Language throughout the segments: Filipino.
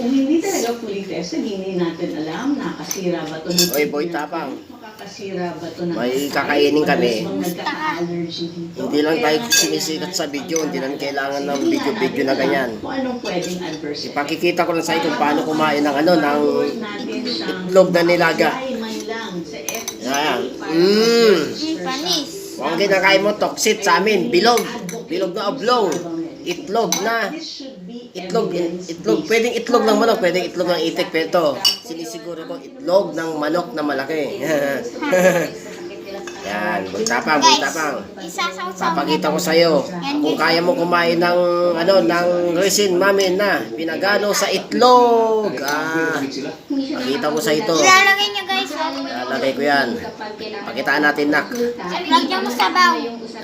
Kung hindi talaga fully tested, hindi natin alam, nakasira ba ito ng Oy, boy, tapang. makakasira ba ito ng May kakainin kami. bang nagkaka-allergy dito? Hindi lang tayo Kaya, sinisikat sa video, hindi naman kailangan ng video-video na ganyan. Kung anong pwedeng adverse effect. Ipakikita ko lang sa iyo kung paano kumain ng ano, ng Natin siyang itlog na nilaga. man lang sa FDA Ayan. para Panis. Kung ang kinakain mo, toksit sa amin, bilog. Bilog na oblong. Itlog na. Itlog. Pwedeng itlog ng manok, pwedeng itlog ng itik. Pero ito, sinisiguro ko, itlog ng manok na malaki. Yan, bultapang. Isasaw-saw. Papakita ko sa'yo. Kung kaya mo kumain ng, ng resin mamin na pinagano sa itlog. Pakita ko sa ito. Ilalagay niyo guys. Lalagay ko yan. Pakitaan natin, nak. Lagyan mo sabaw.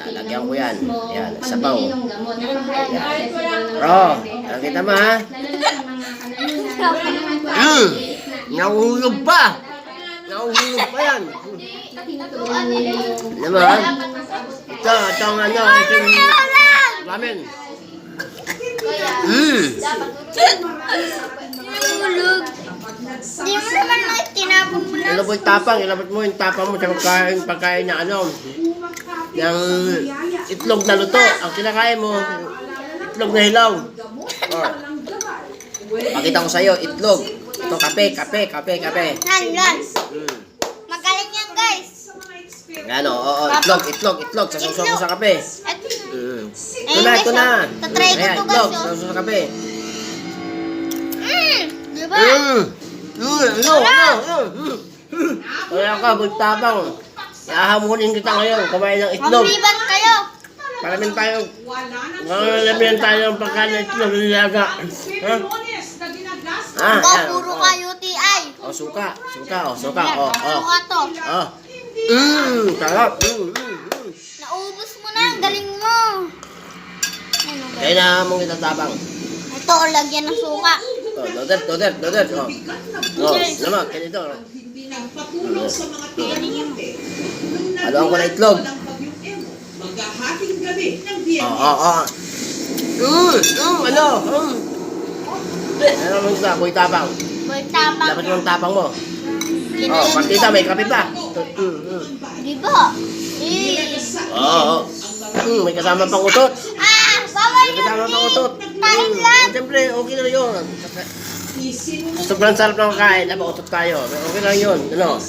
Lalagyan ko yan. Yan, sabaw. Bro, nakita mo ha? Nahuhulog pa. Nahuhulog pa yan. Diba? Ito ang ito yung ramen. Tulog. Hindi mo naman tinapon mo lang. Ilabot mo yung tapang mo sa pagkain na yung itlog na luto. Ang kinakain mo, itlog na hilaw. Oh. Pakita ko sa'yo, itlog. Ito, kape. Nan. Magaling yan guys. Ano, itlog. Sasuso ko sa kape. Ito na. Tatry ko Ayan, to itlog, guys. sasuso sa kape. Diba? Kaya ka, bultabang. Iahamunin kita ngayon, kumain ng itlog. Magliban kayo. Paramin tayo. Malalamihan tayo ng pagkain ng itlog nilaga. Ba, puro ka UTI. Suka. Suka to. Sarap. Naubos mo na. Ang galing mo. Kaya na mong itatabang. Ito, lagyan ng suka. Dodet. Naman, ganito. Haluan ko na itlog. Maghahating gabi ng Ano mo sa boy tapang? Boy, tapang. Dapat mo ang tapang mo. Partita, may kape pa. Diba? May kasama pang utot. Bawal May kasama pang utot. Kain lang. Siyempre, okay na yun. Sobrang sarap ng kain. Utot tayo. Okay lang yun. Ano?